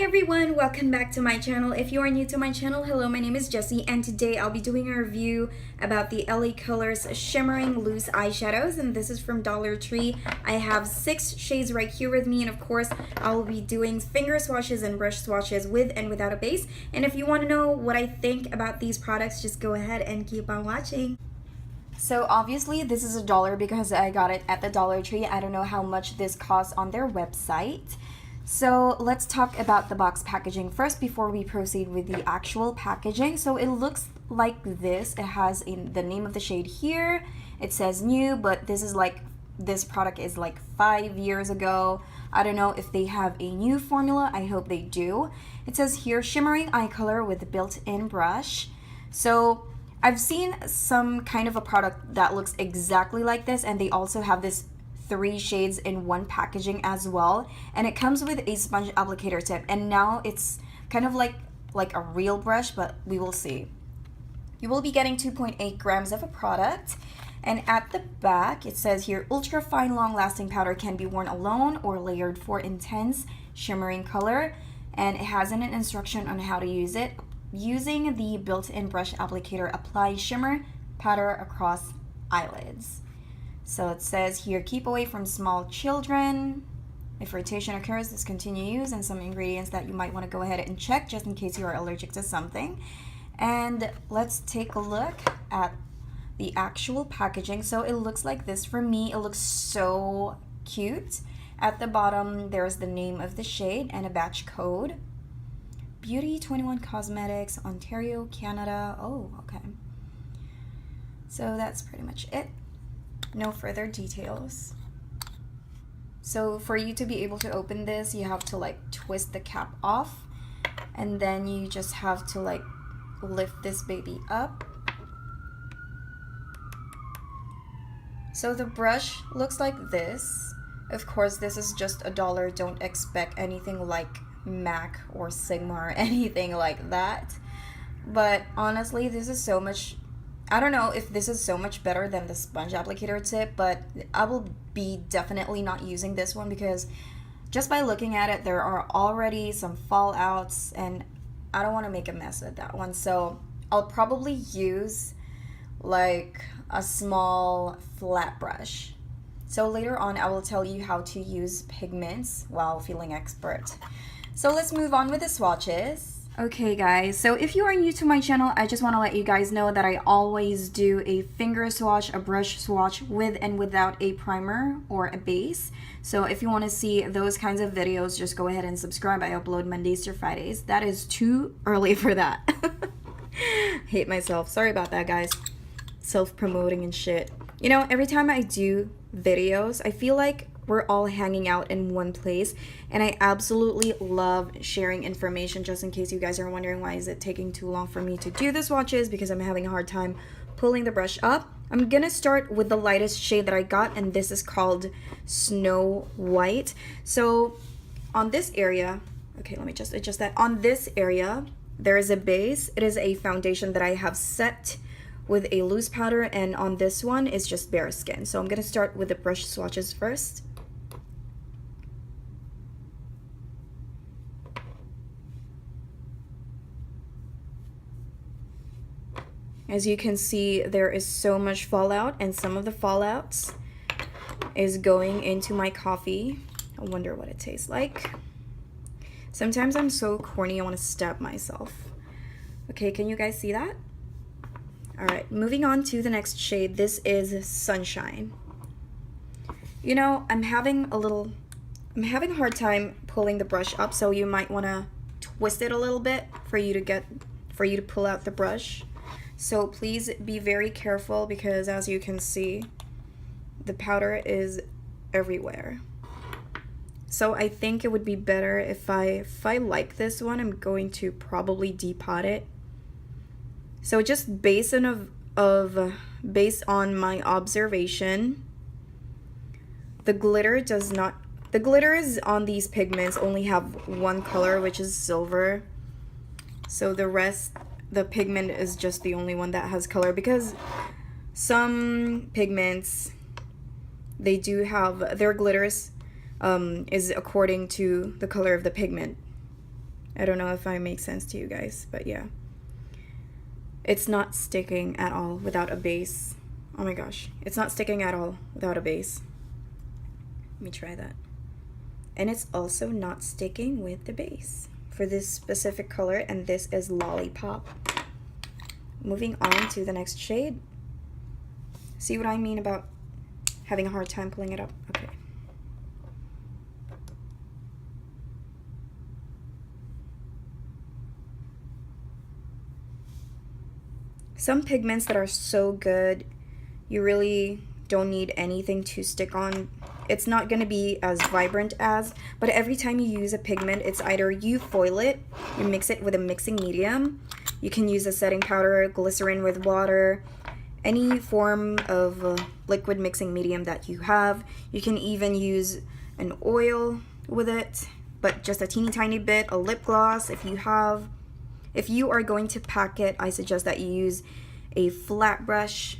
everyone, welcome back to my channel. If you are new to my channel, hello, my name is Jessie, and today I'll be doing a review about the LA Colors Shimmering Loose Eyeshadows, and this is from Dollar Tree. I have 6 shades right here with me, and of course I will be doing finger swatches and brush swatches with and without a base. And if you want to know what I think about these products, just go ahead and keep on watching. So obviously this is $1 because I got it at the Dollar Tree. I don't know how much this costs on their website. So let's talk about the box packaging first before we proceed with the actual packaging. So it looks like this. It has the name of the shade here. It says new, but this product is like 5 years ago. I don't know if they have a new formula. I hope they do. It says here shimmering eye color with built-in brush. So I've seen some kind of a product that looks exactly like this, and they also have this 3 shades in one packaging as well, and it comes with a sponge applicator tip, and now it's kind of like a real brush, but we will see. You will be getting 2.8 grams of a product, and at the back it says here ultra fine long lasting powder can be worn alone or layered for intense shimmering color, and it has an instruction on how to use it. Using the built-in brush applicator, apply shimmer powder across eyelids. So it says here, keep away from small children. If irritation occurs, discontinue use, and some ingredients that you might want to go ahead and check just in case you are allergic to something. And let's take a look at the actual packaging. So it looks like this for me. It looks so cute. At the bottom, there's the name of the shade and a batch code. Beauty 21 Cosmetics, Ontario, Canada. Oh, okay. So that's pretty much it. No further details. So for you to be able to open this, you have to like twist the cap off, and then you just have to like lift this baby up. So the brush looks like this. Of course, this is just $1. Don't expect anything like MAC or Sigma or anything like that. But honestly, this is so much, I don't know if this is so much better than the sponge applicator tip, but I will be definitely not using this one because just by looking at it, there are already some fallouts, and I don't want to make a mess with that one. So I'll probably use like a small flat brush. So later on, I will tell you how to use pigments while feeling expert. So let's move on with the swatches. Okay guys, so if you are new to my channel, I just want to let you guys know that I always do a finger swatch, a brush swatch with and without a primer or a base. So if you want to see those kinds of videos, just go ahead and subscribe. I upload Mondays to Fridays. That is too early for that. Hate myself. Sorry about that, guys. Self-promoting and shit. You know, every time I do videos, I feel like we're all hanging out in one place, and I absolutely love sharing information. Just in case you guys are wondering why is it taking too long for me to do the swatches, because I'm having a hard time pulling the brush up. I'm gonna start with the lightest shade that I got, and this is called Snow White. So on this area, okay, let me just adjust that. On this area, there is a base. It is a foundation that I have set with a loose powder, and on this one is just bare skin. So I'm gonna start with the brush swatches first. As you can see, there is so much fallout, and some of the fallouts is going into my coffee. I wonder what it tastes like. Sometimes I'm so corny, I want to stab myself. Okay, can you guys see that? Alright, moving on to the next shade. This is Sunshine. You know, I'm having a hard time pulling the brush up, so you might want to twist it a little bit for you to pull out the brush. So please be very careful, because as you can see, the powder is everywhere. So I think it would be better if I like this one, I'm going to probably depot it. So just based on my observation, the glitters on these pigments only have one color, which is silver. So the rest, the pigment is just the only one that has color, because some pigments, they do have their glitters is according to the color of the pigment. I don't know if I make sense to you guys, but yeah. It's not sticking at all without a base. Oh my gosh, it's not sticking at all without a base. Let me try that. And it's also not sticking with the base for this specific color, and this is Lollipop. Moving on to the next shade. See what I mean about having a hard time pulling it up? Okay. Some pigments that are so good, you really don't need anything to stick on. It's not going to be as vibrant as, but every time you use a pigment, it's either you foil it, you mix it with a mixing medium. You can use a setting powder, glycerin with water, any form of liquid mixing medium that you have. You can even use an oil with it, but just a teeny tiny bit, a lip gloss if you have. If you are going to pack it, I suggest that you use a flat brush.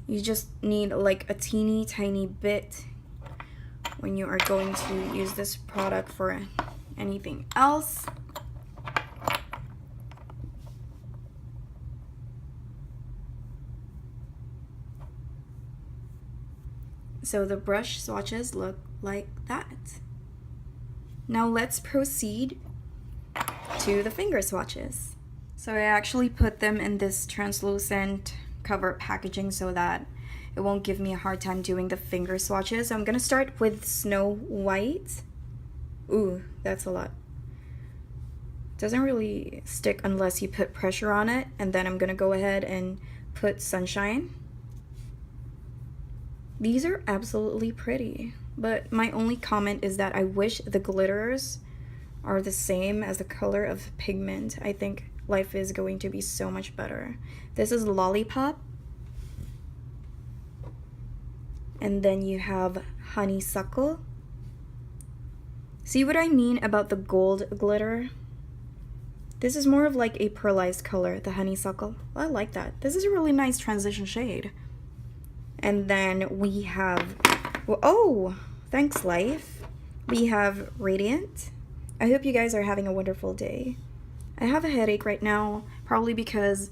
You just need like a teeny tiny bit when you are going to use this product for anything else. So the brush swatches look like that. Now let's proceed to the finger swatches. So I actually put them in this translucent cover packaging so that it won't give me a hard time doing the finger swatches. So I'm gonna start with Snow White. Ooh, that's a lot. Doesn't really stick unless you put pressure on it. And then I'm gonna go ahead and put Sunshine. These are absolutely pretty, but my only comment is that I wish the glitters are the same as the color of pigment. I think life is going to be so much better. This is Lollipop. And then you have Honeysuckle. See what I mean about the gold glitter? This is more of like a pearlized color, the Honeysuckle. I like that. This is a really nice transition shade. And then we have, oh, thanks life. We have Radiant. I hope you guys are having a wonderful day. I have a headache right now, probably because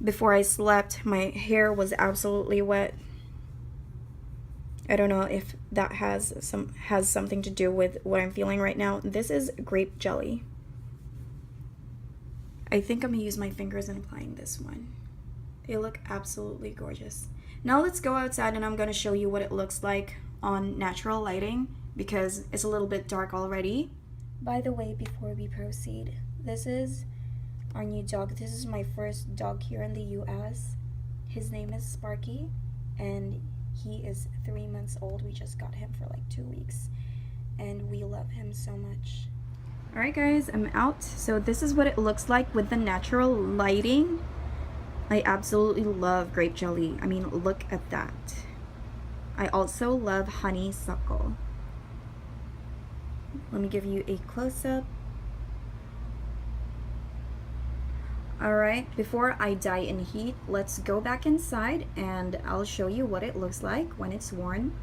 before I slept, my hair was absolutely wet. I don't know if that has something to do with what I'm feeling right now. This is Grape Jelly. I think I'm gonna use my fingers in applying this one. They look absolutely gorgeous. Now let's go outside and I'm gonna show you what it looks like on natural lighting because it's a little bit dark already. By the way, before we proceed, this is our new dog. This is my first dog here in the US. His name is Sparky and he is 3 months old. We just got him for like 2 weeks and we love him so much. Alright guys, I'm out. So this is what it looks like with the natural lighting. I absolutely love Grape Jelly. I mean, look at that. I also love Honeysuckle. Let me give you a close-up. Alright, before I die in heat, let's go back inside and I'll show you what it looks like when it's worn.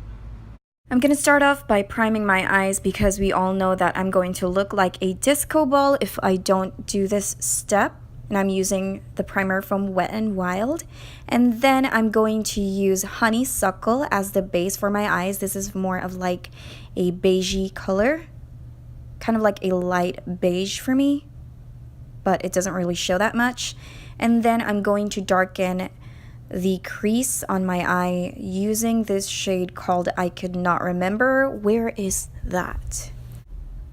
I'm going to start off by priming my eyes because we all know that I'm going to look like a disco ball if I don't do this step. And I'm using the primer from Wet n Wild. And then I'm going to use Honeysuckle as the base for my eyes. This is more of like a beigey color. Kind of like a light beige for me. But it doesn't really show that much. And then I'm going to darken the crease on my eye using this shade called I Could Not Remember. Where is that?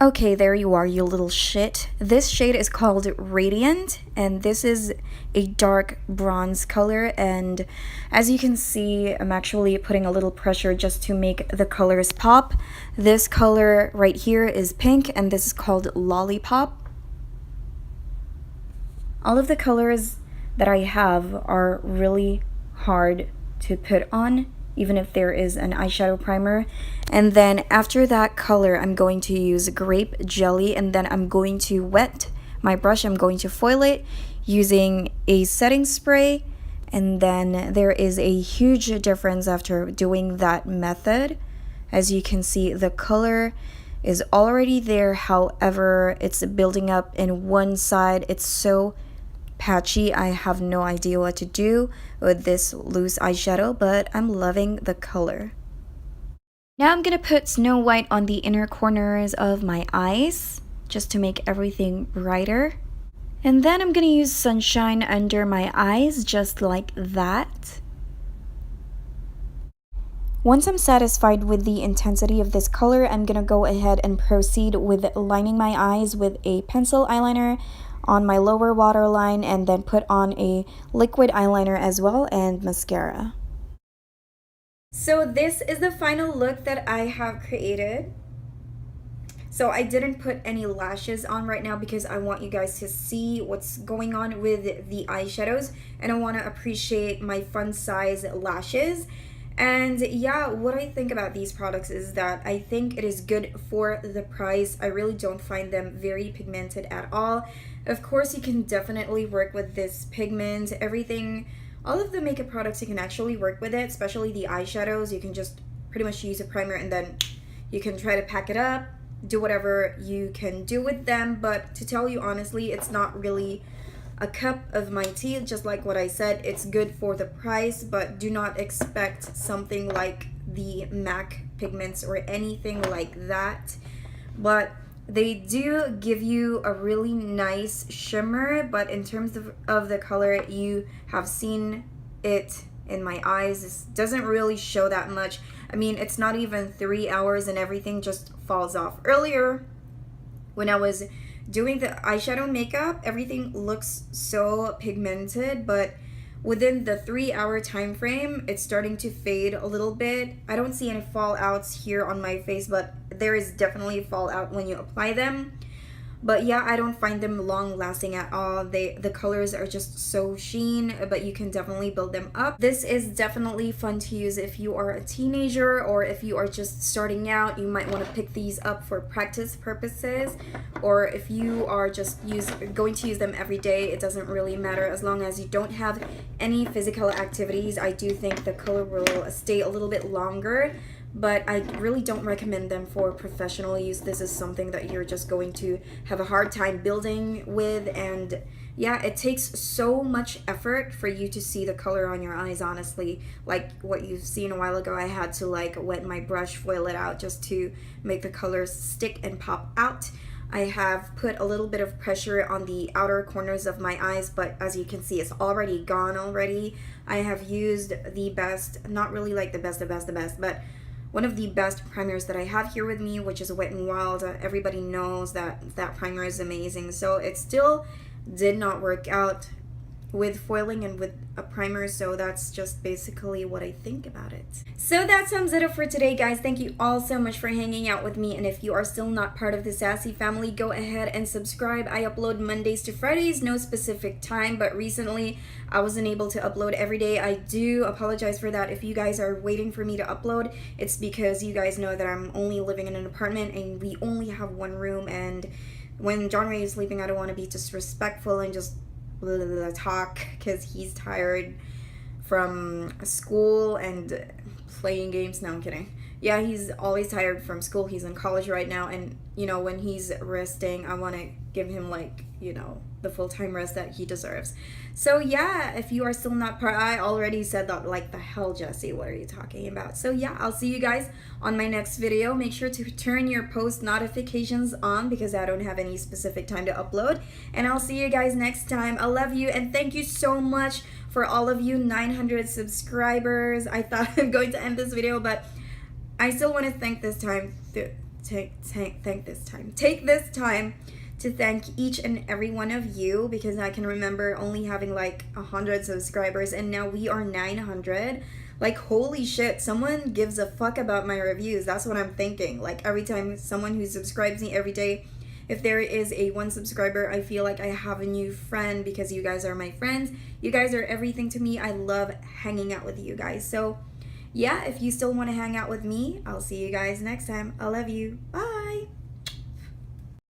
Okay, there you are, you little shit. This shade is called Radiant, and this is a dark bronze color, and as you can see, I'm actually putting a little pressure just to make the colors pop. This color right here is pink, and this is called Lollipop. All of the colors that I have are really hard to put on, even if there is an eyeshadow primer. And then after that color, I'm going to use Grape Jelly, and then I'm going to wet my brush. I'm going to foil it using a setting spray, And then there is a huge difference after doing that method. As you can see, the color is already there, however it's building up in one side. It's so patchy. I have no idea what to do with this loose eyeshadow, but I'm loving the color. Now I'm gonna put Snow White on the inner corners of my eyes just to make everything brighter. And then I'm gonna use Sunshine under my eyes just like that. Once I'm satisfied with the intensity of this color, I'm gonna go ahead and proceed with lining my eyes with a pencil eyeliner on my lower waterline, and then put on a liquid eyeliner as well and mascara. So this is the final look that I have created. So I didn't put any lashes on right now because I want you guys to see what's going on with the eyeshadows, and I want to appreciate my fun size lashes. And yeah, what I think about these products is that I think it is good for the price. I really don't find them very pigmented at all. Of course, you can definitely work with this pigment. Everything, all of the makeup products, you can actually work with it, especially the eyeshadows. You can just pretty much use a primer and then you can try to pack it up, do whatever you can do with them. But to tell you honestly, it's not really a cup of my tea. Just like what I said, it's good for the price, but do not expect something like the MAC pigments or anything like that. But they do give you a really nice shimmer, but in terms of the color, you have seen it in my eyes. This doesn't really show that much. I mean, it's not even 3 hours and everything just falls off. Earlier, when I was doing the eyeshadow makeup, everything looks so pigmented, but within the 3-hour time frame, it's starting to fade a little bit. I don't see any fallouts here on my face, but there is definitely fallout when you apply them. But yeah, I don't find them long lasting at all. The colors are just so sheen, but you can definitely build them up. This is definitely fun to use if you are a teenager or if you are just starting out. You might want to pick these up for practice purposes, or if you are just going to use them every day, it doesn't really matter as long as you don't have any physical activities. I do think the color will stay a little bit longer, but I really don't recommend them for professional use. This is something that you're just going to have a hard time building with, and yeah, it takes so much effort for you to see the color on your eyes, honestly. Like what you've seen a while ago, I had to like wet my brush, foil it out just to make the colors stick and pop out. I have put a little bit of pressure on the outer corners of my eyes, but as you can see, it's already gone already. I have used the best, not really like the best, but one of the best primers that I have here with me, which is Wet n Wild. Everybody knows that that primer is amazing. So it still did not work out with foiling and with a primer, so that's just basically what I think about it. So that sums it up for today, guys. Thank you all so much for hanging out with me, and if you are still not part of the Sassy family, go ahead and subscribe. I upload Mondays to Fridays, no specific time, but recently I wasn't able to upload every day. I do apologize for that. If you guys are waiting for me to upload, it's because you guys know that I'm only living in an apartment and we only have one room, and when John Ray is sleeping, I don't want to be disrespectful and just talk because he's tired from school and playing games. No, I'm kidding. Yeah, he's always tired from school. He's in college right now, and you know, when he's resting, I want to give him, like, you know, the full-time rest that he deserves. So yeah, if you are still not part, I already said that, like, the hell, Jessie, what are you talking about? So yeah, I'll see you guys on my next video. Make sure to turn your post notifications on because I don't have any specific time to upload, and I'll see you guys next time. I love you, and thank you so much for all of you 900 subscribers. I thought I'm going to end this video, but I still want to take this time to thank each and every one of you, because I can remember only having like 100 subscribers and now we are 900. Like, holy shit, someone gives a fuck about my reviews. That's what I'm thinking. Like, every time someone who subscribes me every day, if there is a 1 subscriber, I feel like I have a new friend because you guys are my friends. You guys are everything to me. I love hanging out with you guys. So yeah, if you still want to hang out with me, I'll see you guys next time. I love you. Bye.